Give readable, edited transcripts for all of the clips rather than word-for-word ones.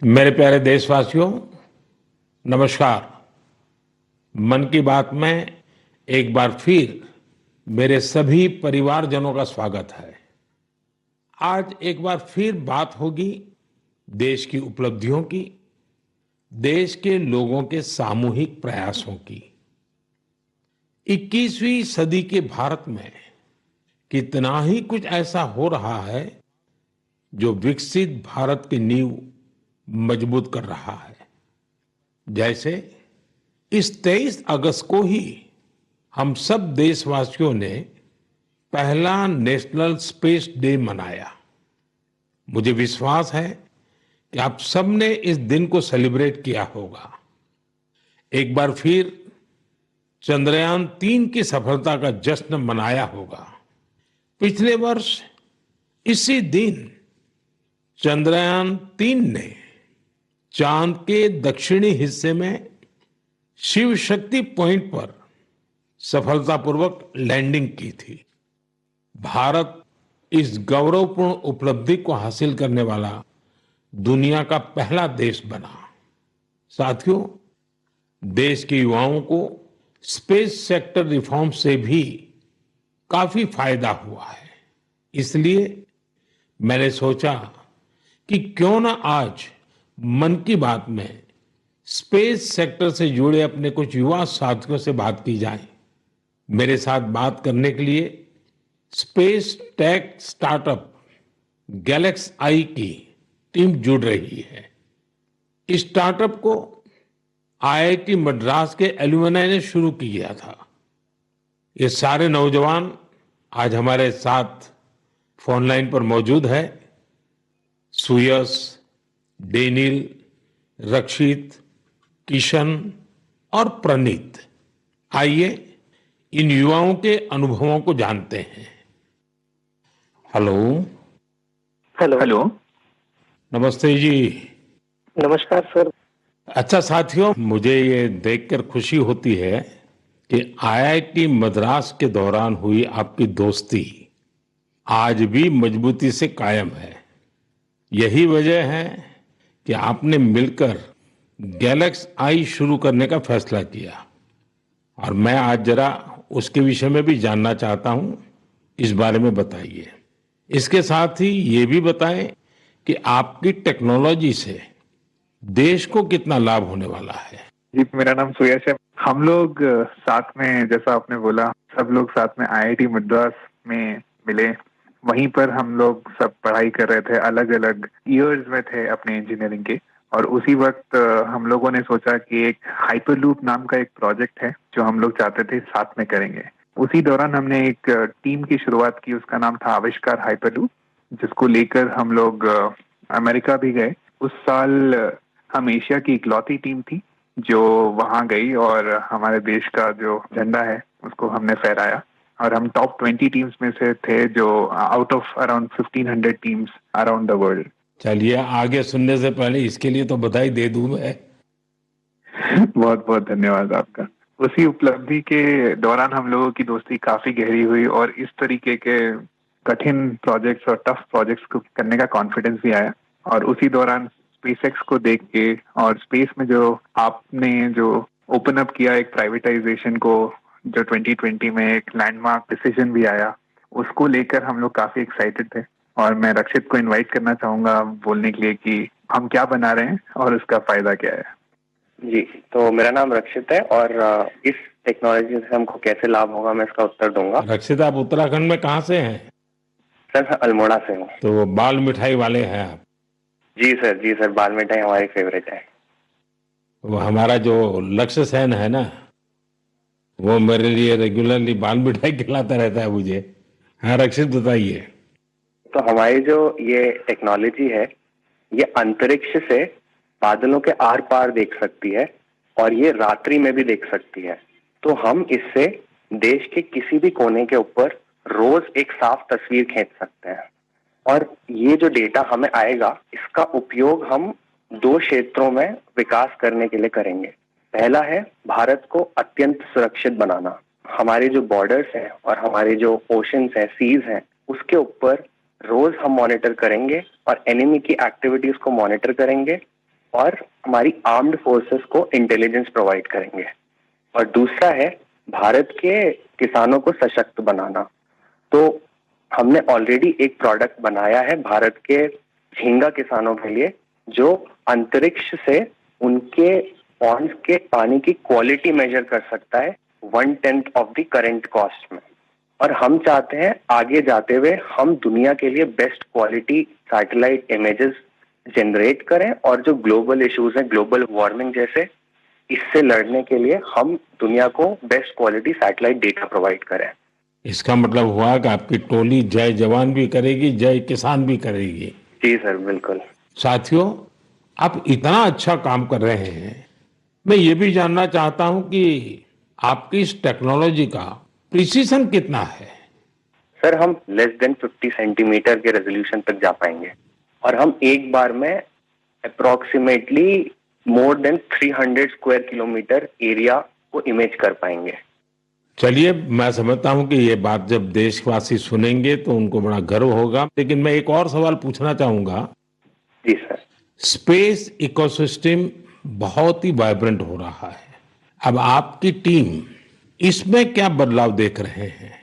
मेरे प्यारे देशवासियों, नमस्कार। मन की बात में एक बार फिर मेरे सभी परिवारजनों का स्वागत है। आज एक बार फिर बात होगी देश की उपलब्धियों की, देश के लोगों के सामूहिक प्रयासों की। 21वीं सदी के भारत में कितना ही कुछ ऐसा हो रहा है जो विकसित भारत की नींव मजबूत कर रहा है। जैसे इस 23 अगस्त को ही हम सब देशवासियों ने पहला नेशनल स्पेस डे मनाया। मुझे विश्वास है कि आप सबने इस दिन को सेलिब्रेट किया होगा। एक बार फिर चंद्रयान 3 की सफलता का जश्न मनाया होगा। पिछले वर्ष इसी दिन चंद्रयान 3 ने चांद के दक्षिणी हिस्से में शिव शक्ति पॉइंट पर सफलतापूर्वक लैंडिंग की थी। भारत इस गौरवपूर्ण उपलब्धि को हासिल करने वाला दुनिया का पहला देश बना। साथियों, देश के युवाओं को स्पेस सेक्टर रिफॉर्म से भी काफी फायदा हुआ है। इसलिए मैंने सोचा कि क्यों ना आज मन की बात में स्पेस सेक्टर से जुड़े अपने कुछ युवा साथियों से बात की जाए। मेरे साथ बात करने के लिए स्पेस टेक स्टार्टअप गैलेक्स आई की टीम जुड़ रही है। इस स्टार्टअप को आईआईटी मद्रास के एलुमनाई ने शुरू किया था। ये सारे नौजवान आज हमारे साथ फोन लाइन पर मौजूद है। सुयश, डेनिल, रक्षित, किशन और प्रणीत। आइए इन युवाओं के अनुभवों को जानते हैं। हेलो। हेलो। हेलो। नमस्ते जी। नमस्कार सर। अच्छा साथियों, मुझे ये देखकर खुशी होती है कि आईआईटी मद्रास के दौरान हुई आपकी दोस्ती आज भी मजबूती से कायम है। यही वजह है कि आपने मिलकर गैलेक्स आई शुरू करने का फैसला किया और मैं आज जरा उसके विषय में भी जानना चाहता हूं। इस बारे में बताइए। इसके साथ ही ये भी बताएं कि आपकी टेक्नोलॉजी से देश को कितना लाभ होने वाला है। जी, मेरा नाम सुयश है। हम लोग साथ में, जैसा आपने बोला, सब लोग साथ में आईआईटी मद्रास में मिले। वहीं पर हम लोग सब पढ़ाई कर रहे थे, अलग अलग ईयर्स में थे अपने इंजीनियरिंग के। और उसी वक्त हम लोगों ने सोचा कि एक हाइपरलूप नाम का एक प्रोजेक्ट है जो हम लोग चाहते थे साथ में करेंगे। उसी दौरान हमने एक टीम की शुरुआत की, उसका नाम था आविष्कार हाइपरलूप, जिसको लेकर हम लोग अमेरिका भी गए। उस साल हम एशिया की इकलौती टीम थी जो वहां गई और हमारे देश का जो झंडा है उसको हमने फहराया। और हम टॉप 20 टीम्स में से थे, जो out of around 1500 teams around the world. चलिए, आगे सुनने से पहले इसके लिए तो बधाई दे दूं मैं। बहुत बहुत धन्यवाद आपका। उसी उपलब्धि के दौरान हम लोगों की दोस्ती काफी गहरी हुई और इस तरीके के कठिन प्रोजेक्ट्स और टफ प्रोजेक्ट्स को करने का कॉन्फिडेंस भी आया। और उसी दौरान स्पेसएक्स को देख के और स्पेस में जो आपने जो ओपन अप किया एक प्राइवेटाइजेशन को, जो 2020 में एक लैंडमार्क डिसीजन भी आया, उसको लेकर हम लोग काफी एक्साइटेड थे। और मैं रक्षित को इनवाइट करना चाहूंगा बोलने के लिए कि हम क्या बना रहे हैं और उसका फायदा क्या है। जी, तो मेरा नाम रक्षित है और इस टेक्नोलॉजी से हमको कैसे लाभ होगा मैं इसका उत्तर दूंगा। रक्षित, आप उत्तराखंड में कहाँ से हैं? सर, मैं अल्मोड़ा से हूँ। तो बाल मिठाई वाले हैं आप? जी सर, बाल मिठाई हमारी फेवरेट है। वो हमारा जो लक्ष्य सेन है ना, वो मेरे लिए रेगुलरली बाल मिठाई खिलाता रहता है मुझे। हाँ रक्षित, बताइए। तो हमारी जो ये टेक्नोलॉजी है, ये अंतरिक्ष से बादलों के आर पार देख सकती है और ये रात्रि में भी देख सकती है। तो हम इससे देश के किसी भी कोने के ऊपर रोज एक साफ तस्वीर खींच सकते हैं। और ये जो डेटा हमें आएगा, इसका उपयोग हम 2 क्षेत्रों में विकास करने के लिए करेंगे। पहला है भारत को अत्यंत सुरक्षित बनाना। हमारे जो बॉर्डर्स हैं और हमारे जो ओशंस हैं, सीज हैं, उसके ऊपर रोज हम मॉनिटर करेंगे और एनिमी की एक्टिविटीज को मॉनिटर करेंगे और हमारी आर्म्ड फोर्सेस को इंटेलिजेंस प्रोवाइड करेंगे। और दूसरा है भारत के किसानों को सशक्त बनाना। तो हमने ऑलरेडी एक प्रोडक्ट बनाया है भारत के झींगा किसानों के लिए, जो अंतरिक्ष से उनके पॉन्ड्स के पानी की क्वालिटी मेजर कर सकता है 1/10 ऑफ द करंट कॉस्ट में। और हम चाहते हैं आगे जाते हुए हम दुनिया के लिए best quality satellite images generate करें, और जो ग्लोबल इश्यूज हैं, ग्लोबल वार्मिंग जैसे, इससे लड़ने के लिए हम दुनिया को best quality satellite data provide करें। इसका मतलब हुआ कि आपकी टोली जय जवान भी करेगी, जय किसान भी करेगी। जी सर, बिल्कुल। साथियों, आप इतना अच्छा काम कर रहे हैं, मैं ये भी जानना चाहता हूं कि आपकी इस टेक्नोलॉजी का प्रिसीजन कितना है? सर, हम लेस देन 50 सेंटीमीटर के रेजोल्यूशन तक जा पाएंगे, और हम एक बार में approximately more than 300 square kilometre area को इमेज कर पाएंगे। चलिए, मैं समझता हूं कि ये बात जब देशवासी सुनेंगे तो उनको बड़ा गर्व होगा। लेकिन मैं एक और सवाल पूछना चाहूंगा। जी सर। स्पेस इकोसिस्टम बहुत ही वाइब्रेंट हो रहा है। अब आपकी टीम इसमें क्या बदलाव देख रहे हैं?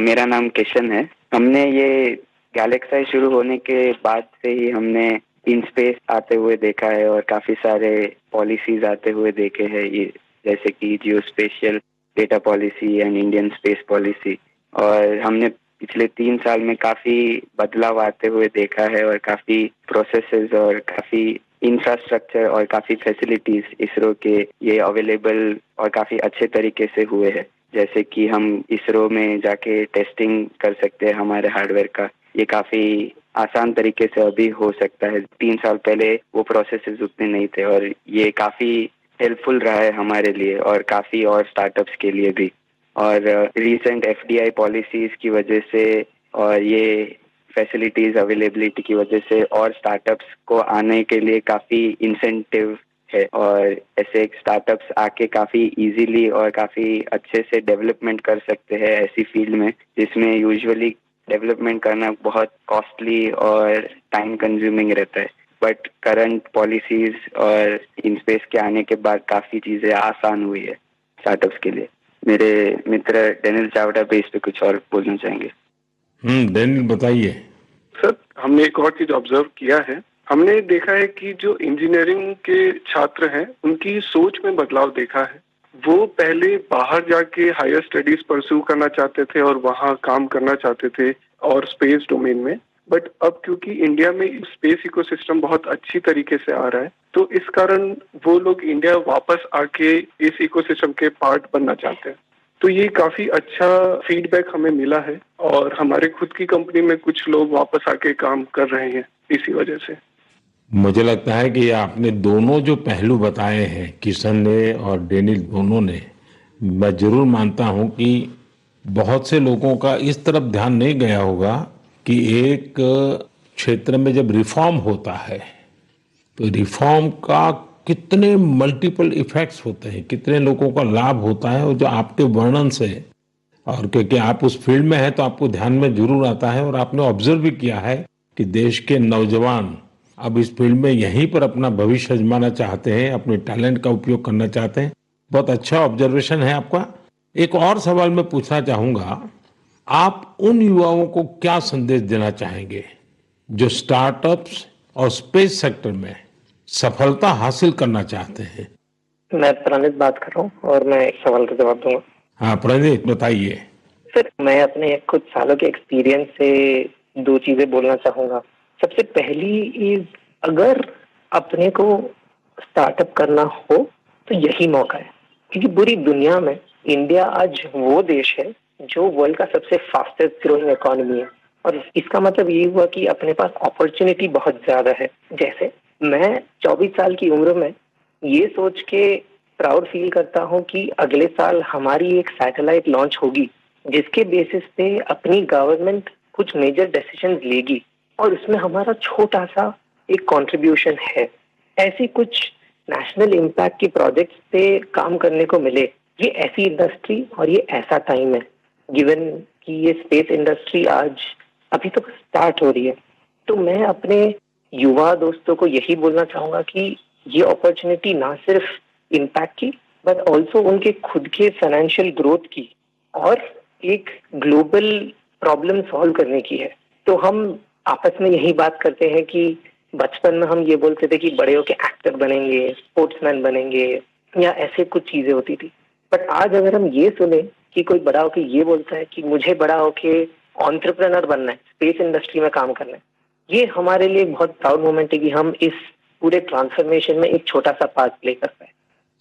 मेरा नाम किशन है। हमने ये गैलेक्साई शुरू होने के बाद से ही हमने इन स्पेस आते हुए देखा है और काफी सारे पॉलिसीज आते हुए देखे हैं, ये जैसे कि geo spatial data policy and Indian space policy. और हमने पिछले 3 साल में काफी बदलाव आते हुए देखा है और काफी प्रोसेसेस और काफी इंफ्रास्ट्रक्चर और काफी फैसिलिटीज इसरो के ये अवेलेबल और काफी अच्छे तरीके से हुए हैं। जैसे कि हम इसरो में जाके टेस्टिंग कर सकते हैं हमारे हार्डवेयर का, ये काफी आसान तरीके से अभी हो सकता है। 3 साल पहले वो प्रोसेसेस उतने नहीं थे, और ये काफी हेल्पफुल रहा है हमारे लिए और काफी और स्टार्टअप्स के लिए भी। और रीसेंट एफडीआई पॉलिसीज की वजह से और ये फैसिलिटीज अवेलेबिलिटी की वजह से और स्टार्टअप्स को आने के लिए काफी इंसेंटिव है, और ऐसे स्टार्टअप्स आके काफी इजीली और काफी अच्छे से डेवलपमेंट कर सकते हैं ऐसी फील्ड में जिसमें यूजुअली डेवलपमेंट करना बहुत कॉस्टली और टाइम कंज्यूमिंग रहता है। बट करंट पॉलिसीज और इन स्पेस के आने के बाद काफी चीजें आसान हुई है स्टार्टअप्स के लिए। मेरे मित्र डेनियल चावड़ा पे इस पे कुछ और बोलना चाहेंगे। डेनियल, बताइए। सर, हमने एक और चीज ऑब्जर्व किया है। हमने देखा है कि जो इंजीनियरिंग के छात्र हैं उनकी सोच में बदलाव देखा है। वो पहले बाहर जाके हायर स्टडीज परस्यू करना चाहते थे और वहाँ काम करना चाहते थे और स्पेस डोमेन में, बट अब क्योंकि इंडिया में स्पेस इकोसिस्टम बहुत अच्छी तरीके से आ रहा है, तो इस कारण वो लोग इंडिया वापस आके इस इकोसिस्टम के पार्ट बनना चाहते हैं। तो ये काफी अच्छा फीडबैक हमें मिला है, और हमारे खुद की कंपनी में कुछ लोग वापस आके काम कर रहे हैं इसी वजह से। मुझे लगता है कि आपने दोनों जो पहलू बताए हैं, किशन ने और डेनियल दोनों ने, मैं जरूर मानता हूं कि बहुत से लोगों का इस तरफ ध्यान नहीं गया होगा कि एक क्षेत्र में जब रिफॉर्म होता है तो रिफॉर्म का कितने मल्टीपल इफेक्ट्स होते हैं, कितने लोगों का लाभ होता है। और जो आपके वर्णन से, और क्योंकि आप उस फील्ड में हैं तो आपको ध्यान में जरूर आता है, और आपने ऑब्जर्व भी किया है कि देश के नौजवान अब इस फील्ड में यहीं पर अपना भविष्य आजमाना चाहते हैं, अपने टैलेंट का उपयोग करना चाहते हैं। बहुत अच्छा ऑब्जर्वेशन है आपका। एक और सवाल मैं पूछना चाहूंगा, आप उन युवाओं को क्या संदेश देना चाहेंगे जो स्टार्टअप्स और स्पेस सेक्टर में सफलता हासिल करना चाहते हैं? मैं प्रणीत बात कर रहा हूँ और मैं एक सवाल का जवाब दूंगा। हाँ प्रणीत, बताइए। सर, मैं अपने कुछ सालों के एक्सपीरियंस से 2 चीजें बोलना चाहूंगा। सबसे पहली इज, अगर अपने को स्टार्टअप करना हो तो यही मौका है, क्योंकि पूरी दुनिया में इंडिया आज वो देश है जो वर्ल्ड का सबसे फास्टेस्ट ग्रोइंग इकोनॉमी है। और इसका मतलब ये हुआ कि अपने पास अपॉर्चुनिटी बहुत ज्यादा है। जैसे मैं 24 साल की उम्र में ये सोच के प्राउड फील करता हूँ कि अगले साल हमारी एक सैटेलाइट लॉन्च होगी, जिसके बेसिस पे अपनी गवर्नमेंट कुछ मेजर डिसीजंस लेगी और उसमें हमारा छोटा सा एक कंट्रीब्यूशन है। ऐसी कुछ नेशनल इम्पैक्ट की प्रोजेक्ट्स पे काम करने को मिले, ये ऐसी इंडस्ट्री और ये ऐसा टाइम है, गिवन कि ये स्पेस इंडस्ट्री आज अभी तो स्टार्ट हो रही है। तो मैं अपने युवा दोस्तों को यही बोलना चाहूंगा कि ये अपॉर्चुनिटी ना सिर्फ इम्पैक्ट की बट ऑल्सो उनके खुद के फाइनेंशियल ग्रोथ की और एक ग्लोबल प्रॉब्लम सॉल्व करने की है। तो हम आपस में यही बात करते हैं कि बचपन में हम ये बोलते थे कि बड़े होके एक्टर बनेंगे, स्पोर्ट्समैन बनेंगे या ऐसे कुछ चीजें होती थी। बट आज अगर हम ये सुने कि कोई बड़ा होके ये बोलता है कि मुझे बड़ा होके एंटरप्रेन्योर बनना है, स्पेस इंडस्ट्री में काम करना है, ये हमारे लिए बहुत प्राउड मोमेंट है कि हम इस पूरे ट्रांसफॉर्मेशन में एक छोटा सा पार्ट प्ले कर पाए।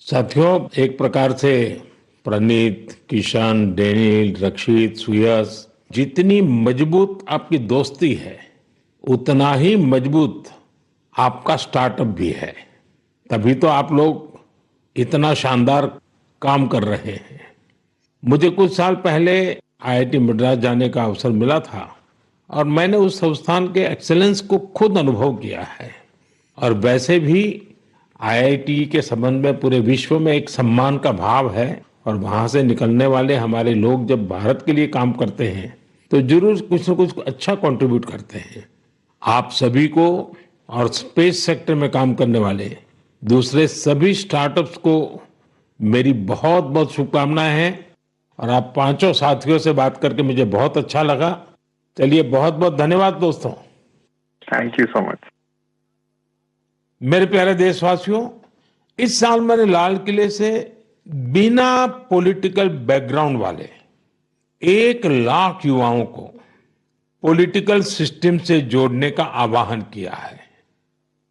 साथियों, एक प्रकार से प्रणीत, किशन, डेनिल, रक्षित, सुयस, जितनी मजबूत आपकी दोस्ती है उतना ही मजबूत आपका स्टार्टअप भी है। तभी तो आप लोग इतना शानदार काम कर रहे हैं। मुझे कुछ साल पहले आईआईटी मद्रास जाने का अवसर मिला था और मैंने उस संस्थान के एक्सेलेंस को खुद अनुभव किया है। और वैसे भी आईआईटी के संबंध में पूरे विश्व में एक सम्मान का भाव है और वहां से निकलने वाले हमारे लोग जब भारत के लिए काम करते हैं तो जरूर कुछ न कुछ अच्छा कंट्रीब्यूट करते हैं। आप सभी को और स्पेस सेक्टर में काम करने वाले दूसरे सभी स्टार्टअप्स को मेरी बहुत बहुत शुभकामनाएं हैं। और आप पांचों साथियों से बात करके मुझे बहुत अच्छा लगा। चलिए, बहुत बहुत धन्यवाद दोस्तों। Thank you so much. मेरे प्यारे देशवासियों, इस साल मैंने लाल किले से बिना पॉलिटिकल बैकग्राउंड वाले 1 लाख युवाओं को पॉलिटिकल सिस्टम से जोड़ने का आह्वान किया है।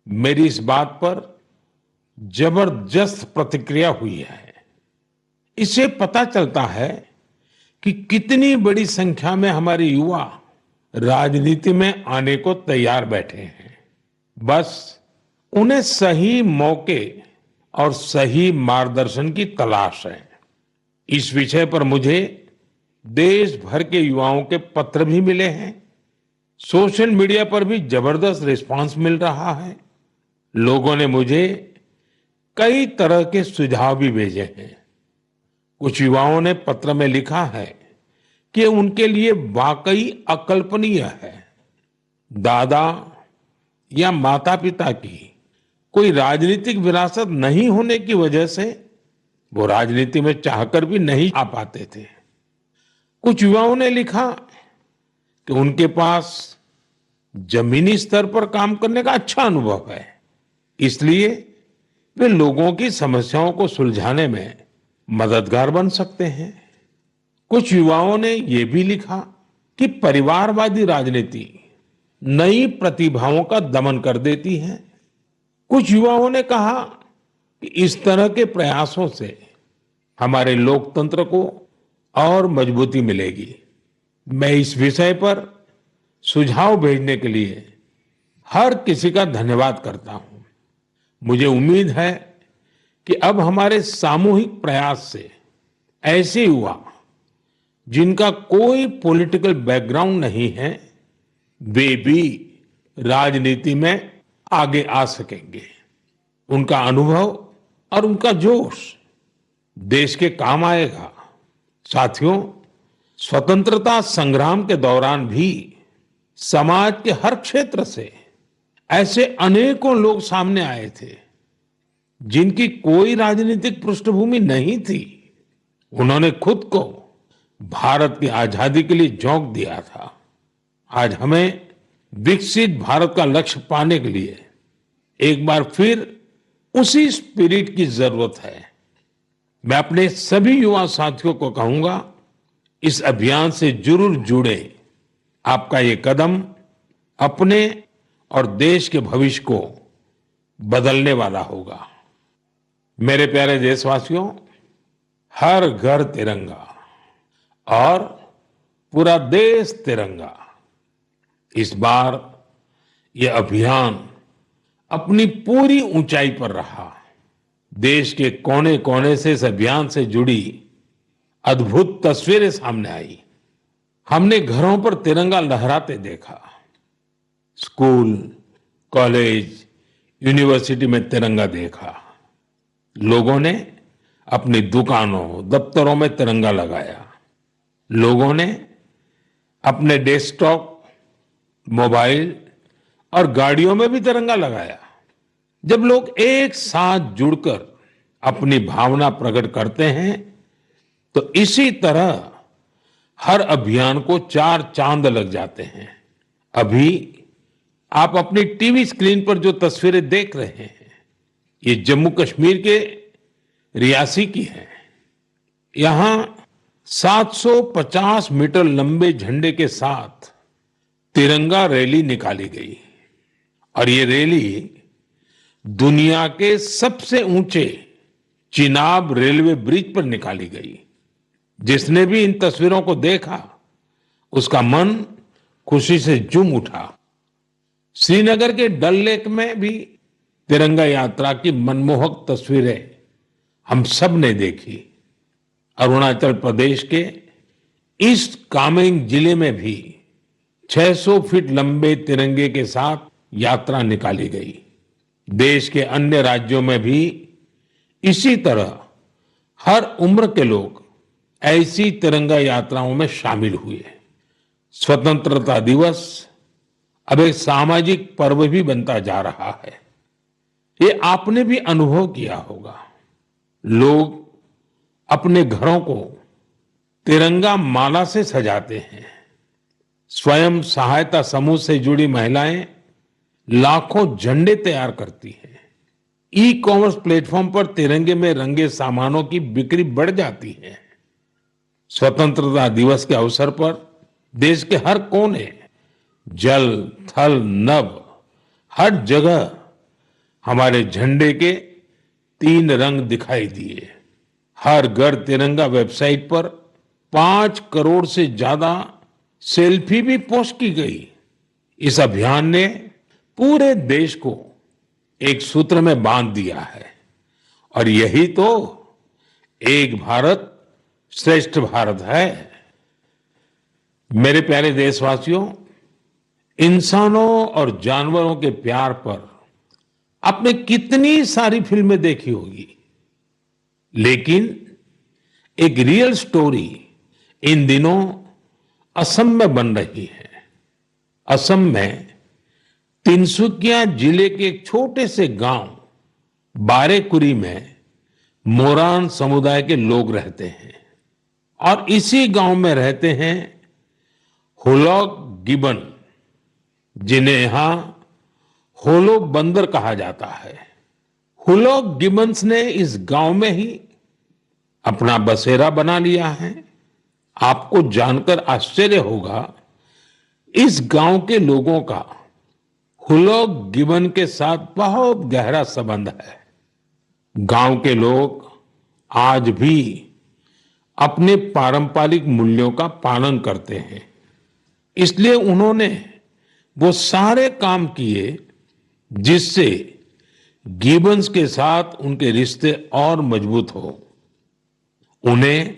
मेरी इस बात पर जबरदस्त प्रतिक्रिया हुई है। इससे पता चलता है कि कितनी बड़ी संख्या में हमारे युवा राजनीति में आने को तैयार बैठे हैं। बस उन्हें सही मौके और सही मार्गदर्शन की तलाश है। इस विषय पर मुझे देश भर के युवाओं के पत्र भी मिले हैं। सोशल मीडिया पर भी जबरदस्त रिस्पांस मिल रहा है। लोगों ने मुझे कई तरह के सुझाव भी भेजे हैं। कुछ युवाओं ने पत्र में लिखा है कि उनके लिए वाकई अकल्पनीय है दादा या माता पिता की कोई राजनीतिक विरासत नहीं होने की वजह से वो राजनीति में चाहकर भी नहीं आ पाते थे। कुछ युवाओं ने लिखा कि उनके पास जमीनी स्तर पर काम करने का अच्छा अनुभव है, इसलिए वे लोगों की समस्याओं को सुलझाने में मददगार बन सकते हैं। कुछ युवाओं ने यह भी लिखा कि परिवारवादी राजनीति नई प्रतिभाओं का दमन कर देती है। कुछ युवाओं ने कहा कि इस तरह के प्रयासों से हमारे लोकतंत्र को और मजबूती मिलेगी। मैं इस विषय पर सुझाव भेजने के लिए हर किसी का धन्यवाद करता हूं। मुझे उम्मीद है कि अब हमारे सामूहिक प्रयास से ऐसे युवा जिनका कोई पॉलिटिकल बैकग्राउंड नहीं है वे भी राजनीति में आगे आ सकेंगे। उनका अनुभव और उनका जोश देश के काम आएगा। साथियों, स्वतंत्रता संग्राम के दौरान भी समाज के हर क्षेत्र से ऐसे अनेकों लोग सामने आए थे जिनकी कोई राजनीतिक पृष्ठभूमि नहीं थी। उन्होंने खुद को भारत की आजादी के लिए झोंक दिया था। आज हमें विकसित भारत का लक्ष्य पाने के लिए एक बार फिर उसी स्पिरिट की जरूरत है। मैं अपने सभी युवा साथियों को कहूंगा, इस अभियान से जरूर जुड़े। आपका ये कदम अपने और देश के भविष्य को बदलने वाला होगा। मेरे प्यारे देशवासियों, हर घर तिरंगा और पूरा देश तिरंगा। इस बार यह अभियान अपनी पूरी ऊंचाई पर रहा। देश के कोने कोने से इस अभियान से जुड़ी अद्भुत तस्वीरें सामने आई। हमने घरों पर तिरंगा लहराते देखा, स्कूल, कॉलेज, यूनिवर्सिटी में तिरंगा देखा। लोगों ने अपनी दुकानों, दफ्तरों में तिरंगा लगाया। लोगों ने अपने डेस्कटॉप, मोबाइल और गाड़ियों में भी तिरंगा लगाया। जब लोग एक साथ जुड़कर अपनी भावना प्रकट करते हैं तो इसी तरह हर अभियान को चार चांद लग जाते हैं। अभी आप अपनी टीवी स्क्रीन पर जो तस्वीरें देख रहे हैं, ये जम्मू कश्मीर के रियासी की है। यहां 750 मीटर लंबे झंडे के साथ तिरंगा रैली निकाली गई और ये रैली दुनिया के सबसे ऊंचे चिनाब रेलवे ब्रिज पर निकाली गई। जिसने भी इन तस्वीरों को देखा उसका मन खुशी से झूम उठा। श्रीनगर के डल लेक में भी तिरंगा यात्रा की मनमोहक तस्वीरें हम सब ने देखी। अरुणाचल प्रदेश के ईस्ट कामेंग जिले में भी 600 फीट लंबे तिरंगे के साथ यात्रा निकाली गई। देश के अन्य राज्यों में भी इसी तरह हर उम्र के लोग ऐसी तिरंगा यात्राओं में शामिल हुए। स्वतंत्रता दिवस अब एक सामाजिक पर्व भी बनता जा रहा है। ये आपने भी अनुभव किया होगा। लोग अपने घरों को तिरंगा माला से सजाते हैं। स्वयं सहायता समूह से जुड़ी महिलाएं लाखों झंडे तैयार करती हैं। ई कॉमर्स प्लेटफॉर्म पर तिरंगे में रंगे सामानों की बिक्री बढ़ जाती है। स्वतंत्रता दिवस के अवसर पर देश के हर कोने, जल, थल, नभ, हर जगह हमारे झंडे के 3 रंग दिखाई दिए। हर घर तिरंगा वेबसाइट पर 5 करोड़ से ज्यादा सेल्फी भी पोस्ट की गई। इस अभियान ने पूरे देश को एक सूत्र में बांध दिया है और यही तो एक भारत श्रेष्ठ भारत है। मेरे प्यारे देशवासियों, इंसानों और जानवरों के प्यार पर आपने कितनी सारी फिल्में देखी होगी, लेकिन एक रियल स्टोरी इन दिनों असम में बन रही है। असम में तिनसुकिया जिले के एक छोटे से गांव बारेकुरी में मोरान समुदाय के लोग रहते हैं और इसी गांव में रहते हैं होलोक गिबन, जिन्हें यहां होलो बंदर कहा जाता है। होलोक गिबन्स ने इस गांव में ही अपना बसेरा बना लिया है। आपको जानकर आश्चर्य होगा, इस गांव के लोगों का होलोक गिबन के साथ बहुत गहरा संबंध है। गांव के लोग आज भी अपने पारंपरिक मूल्यों का पालन करते हैं, इसलिए उन्होंने वो सारे काम किए जिससे गिबन्स के साथ उनके रिश्ते और मजबूत हो। उन्हें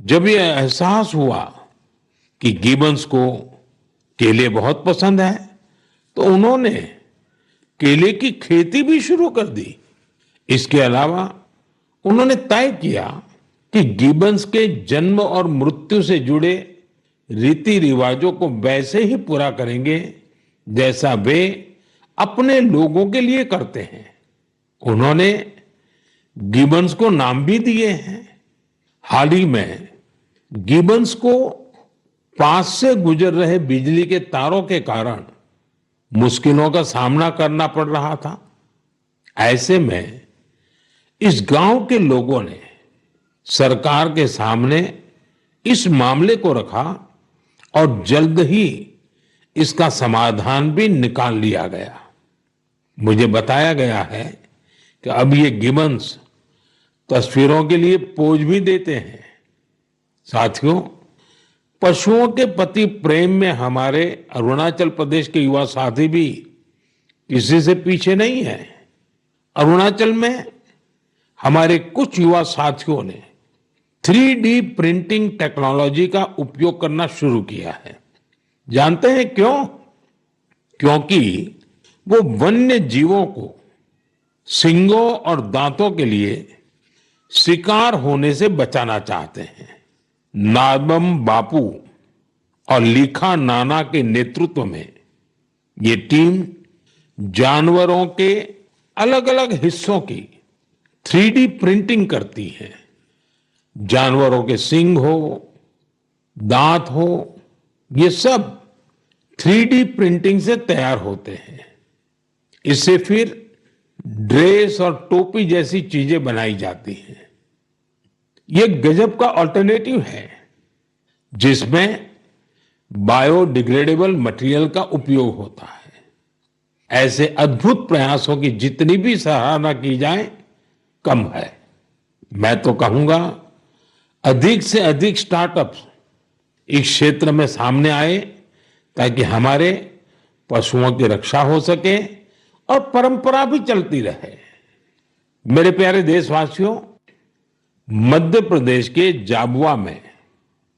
जब ये एहसास हुआ कि गिबन्स को केले बहुत पसंद है, तो उन्होंने केले की खेती भी शुरू कर दी। इसके अलावा उन्होंने तय किया कि गिबन्स के जन्म और मृत्यु से जुड़े रीति रिवाजों को वैसे ही पूरा करेंगे जैसा वे अपने लोगों के लिए करते हैं। उन्होंने गिबन्स को नाम भी दिए हैं। हाल ही में गिबन्स को पास से गुजर रहे बिजली के तारों के कारण मुश्किलों का सामना करना पड़ रहा था। ऐसे में इस गांव के लोगों ने सरकार के सामने इस मामले को रखा और जल्द ही इसका समाधान भी निकाल लिया गया। मुझे बताया गया है कि अब ये गिबन्स तस्वीरों के लिए पोज भी देते हैं। साथियों, पशुओं के प्रति प्रेम में हमारे अरुणाचल प्रदेश के युवा साथी भी किसी से पीछे नहीं है। अरुणाचल में हमारे कुछ युवा साथियों ने 3D प्रिंटिंग टेक्नोलॉजी का उपयोग करना शुरू किया है। जानते हैं क्यों? क्योंकि वो वन्य जीवों को सींगों और दांतों के लिए शिकार होने से बचाना चाहते हैं। नादम बापू और लीखा नाना के नेतृत्व में ये टीम जानवरों के अलग अलग हिस्सों की 3D प्रिंटिंग करती है। जानवरों के सींग हो, दांत हो, ये सब 3D प्रिंटिंग से तैयार होते हैं। इससे फिर ड्रेस और टोपी जैसी चीजें बनाई जाती हैं। ये गजब का ऑल्टरनेटिव है जिसमें बायोडिग्रेडेबल मटेरियल का उपयोग होता है। ऐसे अद्भुत प्रयासों की जितनी भी सराहना की जाए कम है। मैं तो कहूंगा अधिक से अधिक स्टार्टअप्स इस क्षेत्र में सामने आए ताकि हमारे पशुओं की रक्षा हो सके और परंपरा भी चलती रहे। मेरे प्यारे देशवासियों, मध्य प्रदेश के जाबुआ में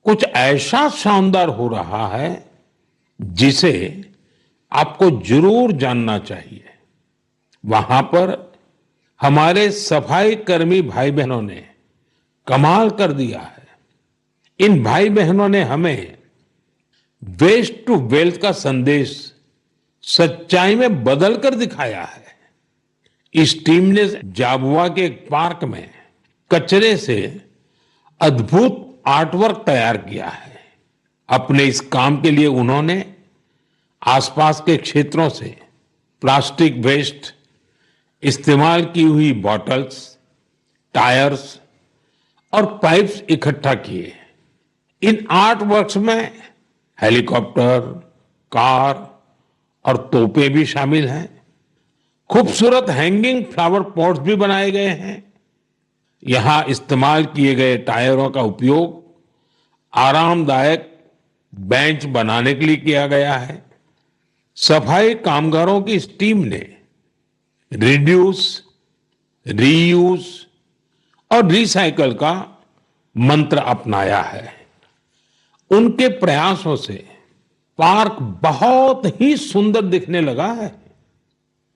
कुछ ऐसा शानदार हो रहा है जिसे आपको जरूर जानना चाहिए। वहां पर हमारे सफाई कर्मी भाई बहनों ने कमाल कर दिया है। इन भाई बहनों ने हमें वेस्ट टू वेल्थ का संदेश सच्चाई में बदल कर दिखाया है। इस टीम ने जाबुआ के एक पार्क में कचरे से अद्भुत आर्टवर्क तैयार किया है। अपने इस काम के लिए उन्होंने आसपास के क्षेत्रों से प्लास्टिक वेस्ट, इस्तेमाल की हुई बॉटल्स, टायर्स और पाइप्स इकट्ठा किए। इन आर्ट वर्क्स में हेलीकॉप्टर, कार और तोपे भी शामिल हैं। खूबसूरत हैंगिंग फ्लावर पॉट्स भी बनाए गए हैं। यहां इस्तेमाल किए गए टायरों का उपयोग आरामदायक बेंच बनाने के लिए किया गया है। सफाई कामगारों की इस टीम ने रिड्यूस, रीयूज और रिसाइकल का मंत्र अपनाया है। उनके प्रयासों से पार्क बहुत ही सुंदर दिखने लगा है।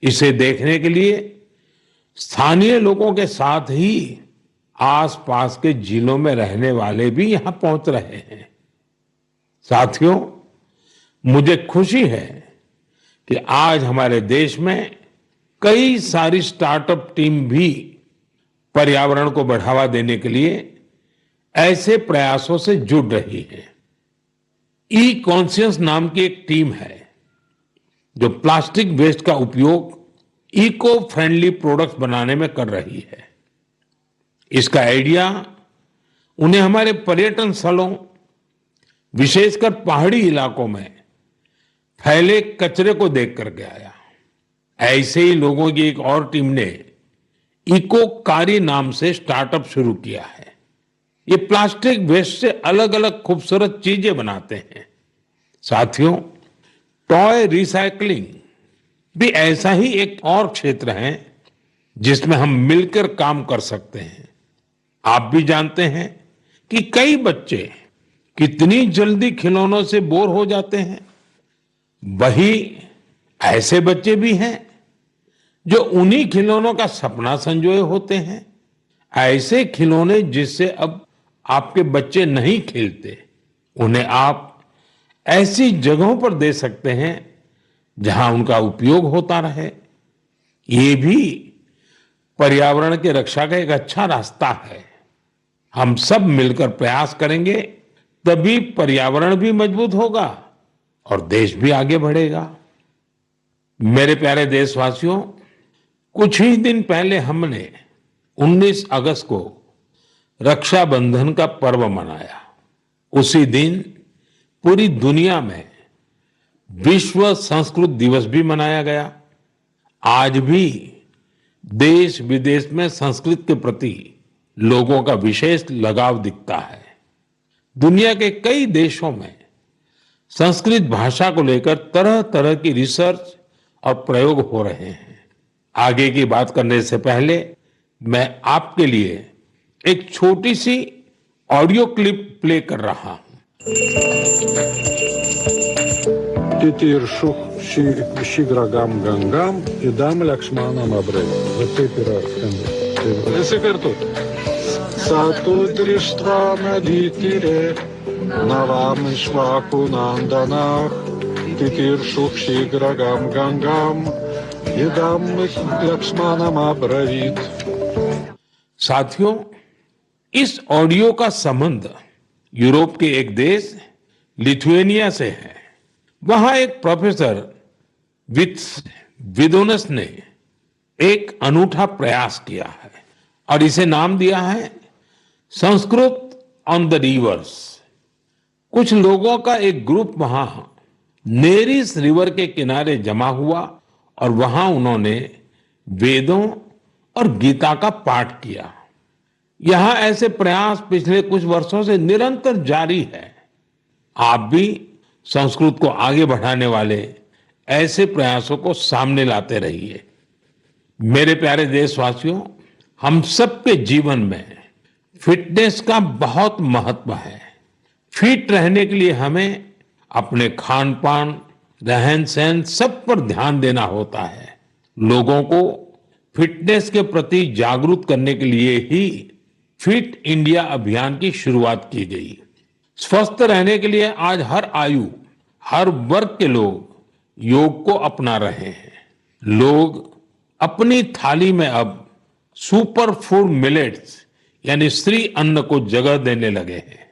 इसे देखने के लिए स्थानीय लोगों के साथ ही आसपास के जिलों में रहने वाले भी यहां पहुंच रहे हैं। साथियों, मुझे खुशी है कि आज हमारे देश में कई सारी स्टार्टअप टीम भी पर्यावरण को बढ़ावा देने के लिए ऐसे प्रयासों से जुड़ रही है। ई कॉन्शियस नाम की एक टीम है जो प्लास्टिक वेस्ट का उपयोग इको फ्रेंडली प्रोडक्ट्स बनाने में कर रही है। इसका आइडिया उन्हें हमारे पर्यटन स्थलों, विशेषकर पहाड़ी इलाकों में फैले कचरे को देख करके आया। ऐसे ही लोगों की एक और टीम ने इको कारी नाम से स्टार्टअप शुरू किया है। ये प्लास्टिक वेस्ट से अलग अलग खूबसूरत चीजें बनाते हैं। साथियों, टॉय रिसाइकलिंग भी ऐसा ही एक और क्षेत्र है जिसमें हम मिलकर काम कर सकते हैं। आप भी जानते हैं कि कई बच्चे कितनी जल्दी खिलौनों से बोर हो जाते हैं। वही ऐसे बच्चे भी हैं जो उन्हीं खिलौनों का सपना संजोए होते हैं। ऐसे खिलौने जिससे अब आपके बच्चे नहीं खेलते, उन्हें आप ऐसी जगहों पर दे सकते हैं जहां उनका उपयोग होता रहे। ये भी पर्यावरण की रक्षा का एक अच्छा रास्ता है। हम सब मिलकर प्रयास करेंगे तभी पर्यावरण भी मजबूत होगा और देश भी आगे बढ़ेगा। मेरे प्यारे देशवासियों, कुछ ही दिन पहले हमने 19 अगस्त को रक्षाबंधन का पर्व मनाया। उसी दिन पूरी दुनिया में विश्व संस्कृत दिवस भी मनाया गया। आज भी देश विदेश में संस्कृत के प्रति लोगों का विशेष लगाव दिखता है। दुनिया के कई देशों में संस्कृत भाषा को लेकर तरह तरह की रिसर्च और प्रयोग हो रहे हैं। आगे की बात करने से पहले मैं आपके लिए एक छोटी सी ऑडियो क्लिप प्ले कर रहा हूं। Titiršu šigragam gangam idam lakšmanam abrei. Va taip yra skamba. Visi kartu. Satu drištva nadytire navam išvaku nandanach तितीर्षुः शीघ्रगां गङ्गाम् इदं लक्ष्मणमब्रवीत्। साथियों, इस ऑडियो का संबंध यूरोप के एक देश लिथुएनिया से है। वहां एक प्रोफेसर विदोनस ने एक अनूठा प्रयास किया है और इसे नाम दिया है संस्कृत ऑन द रिवर्स। कुछ लोगों का एक ग्रुप वहां नेरिस रिवर के किनारे जमा हुआ और वहां उन्होंने वेदों और गीता का पाठ किया। यहां ऐसे प्रयास पिछले कुछ वर्षों से निरंतर जारी है। आप भी संस्कृत को आगे बढ़ाने वाले ऐसे प्रयासों को सामने लाते रहिए। मेरे प्यारे देशवासियों, हम सबके जीवन में फिटनेस का बहुत महत्व है। फिट रहने के लिए हमें अपने खान पान, रहन सहन सब पर ध्यान देना होता है। लोगों को फिटनेस के प्रति जागरूक करने के लिए ही फिट इंडिया अभियान की शुरुआत की गई। स्वस्थ रहने के लिए आज हर आयु, हर वर्ग के लोग योग को अपना रहे हैं। लोग अपनी थाली में अब सुपर फूड मिलेट्स यानी श्री अन्न को जगह देने लगे हैं।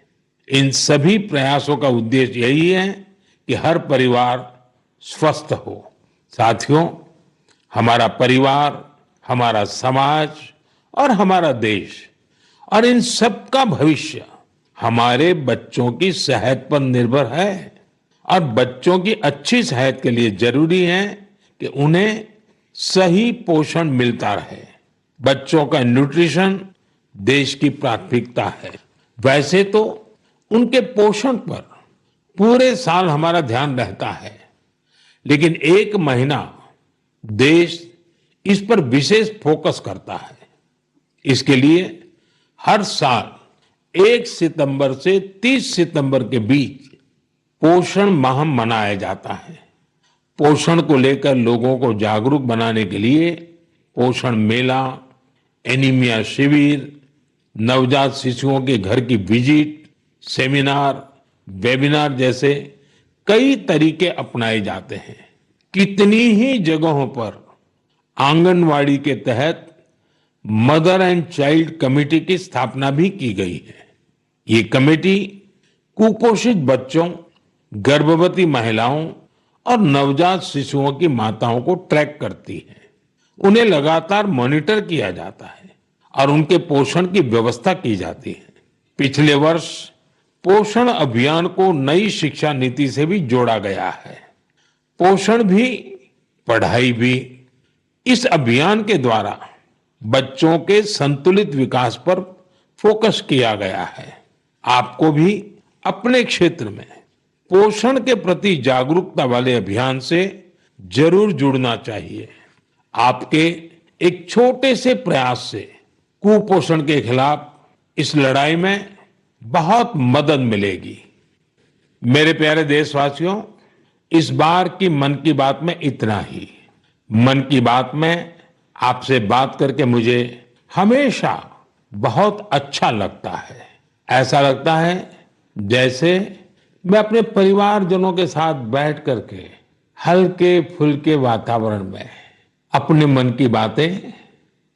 इन सभी प्रयासों का उद्देश्य यही है कि हर परिवार स्वस्थ हो। साथियों, हमारा परिवार, हमारा समाज और हमारा देश और इन सब का भविष्य हमारे बच्चों की सेहत पर निर्भर है और बच्चों की अच्छी सेहत के लिए जरूरी है कि उन्हें सही पोषण मिलता रहे। बच्चों का न्यूट्रिशन देश की प्राथमिकता है। वैसे तो उनके पोषण पर पूरे साल हमारा ध्यान रहता है, लेकिन एक महीना देश इस पर विशेष फोकस करता है। इसके लिए हर साल 1 सितंबर से 30 सितंबर के बीच पोषण माह मनाया जाता है। पोषण को लेकर लोगों को जागरूक बनाने के लिए पोषण मेला, एनीमिया शिविर, नवजात शिशुओं के घर की विजिट, सेमिनार, वेबिनार जैसे कई तरीके अपनाए जाते हैं। कितनी ही जगहों पर आंगनवाड़ी के तहत मदर एंड चाइल्ड कमेटी की स्थापना भी की गई है। ये कमेटी कुपोषित बच्चों, गर्भवती महिलाओं और नवजात शिशुओं की माताओं को ट्रैक करती है। उन्हें लगातार मॉनिटर किया जाता है और उनके पोषण की व्यवस्था की जाती है। पिछले वर्ष पोषण अभियान को नई शिक्षा नीति से भी जोड़ा गया है। पोषण भी, पढ़ाई भी। इस अभियान के द्वारा बच्चों के संतुलित विकास पर फोकस किया गया है। आपको भी अपने क्षेत्र में पोषण के प्रति जागरूकता वाले अभियान से जरूर जुड़ना चाहिए। आपके एक छोटे से प्रयास से कुपोषण के खिलाफ इस लड़ाई में बहुत मदद मिलेगी। मेरे प्यारे देशवासियों, इस बार की मन की बात में इतना ही। मन की बात में आपसे बात करके मुझे हमेशा बहुत अच्छा लगता है। ऐसा लगता है जैसे मैं अपने परिवारजनों के साथ बैठ करके हल्के फुल्के वातावरण में अपने मन की बातें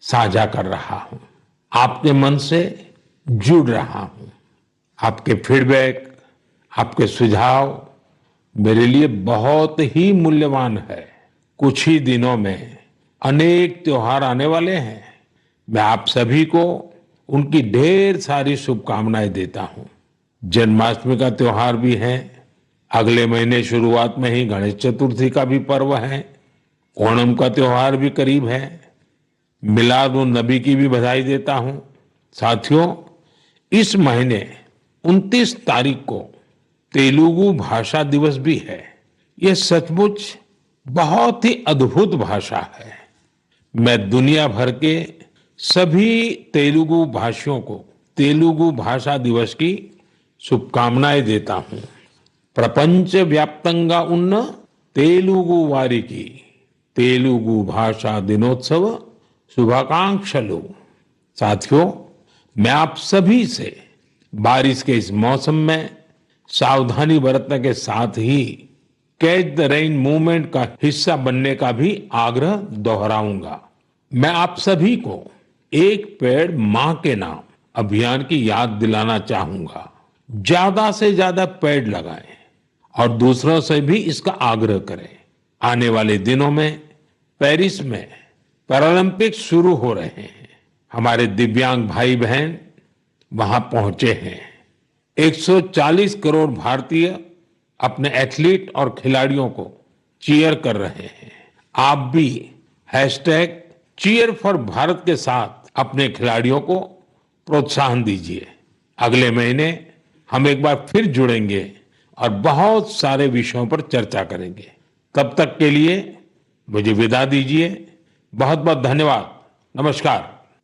साझा कर रहा हूं, आपके मन से जुड़ रहा हूं। आपके फीडबैक, आपके सुझाव मेरे लिए बहुत ही मूल्यवान है। कुछ ही दिनों में अनेक त्योहार आने वाले हैं। मैं आप सभी को उनकी ढेर सारी शुभकामनाएं देता हूं। जन्माष्टमी का त्योहार भी है। अगले महीने शुरुआत में ही गणेश चतुर्थी का भी पर्व है। ओणम का त्योहार भी करीब है। मिलाद उन नबी की भी बधाई देता हूं। साथियों, इस महीने 29 तारीख को तेलुगु भाषा दिवस भी है। यह सचमुच बहुत ही अद्भुत भाषा है। मैं दुनिया भर के सभी तेलुगु भाषियों को तेलुगु भाषा दिवस की शुभकामनाएं देता हूं। प्रपंच व्याप्तंगा उन्न तेलुगु वारिकी तेलुगु भाषा दिनोत्सव शुभाकांक्षलु। साथियों, मैं आप सभी से बारिश के इस मौसम में सावधानी बरतने के साथ ही कैच द रेन मूवमेंट का हिस्सा बनने का भी आग्रह दोहराऊंगा। मैं आप सभी को एक पेड़ मां के नाम अभियान की याद दिलाना चाहूंगा। ज्यादा से ज्यादा पेड़ लगाएं और दूसरों से भी इसका आग्रह करें। आने वाले दिनों में पेरिस में पैरालंपिक्स शुरू हो रहे हैं। हमारे दिव्यांग भाई बहन वहां पहुंचे हैं। 140 करोड़ भारतीय अपने एथलीट और खिलाड़ियों को चीयर कर रहे हैं। आप भी हैशटैग चीयर फॉर भारत के साथ अपने खिलाड़ियों को प्रोत्साहन दीजिए। अगले महीने हम एक बार फिर जुड़ेंगे और बहुत सारे विषयों पर चर्चा करेंगे। तब तक के लिए मुझे विदा दीजिए। बहुत बहुत धन्यवाद। नमस्कार।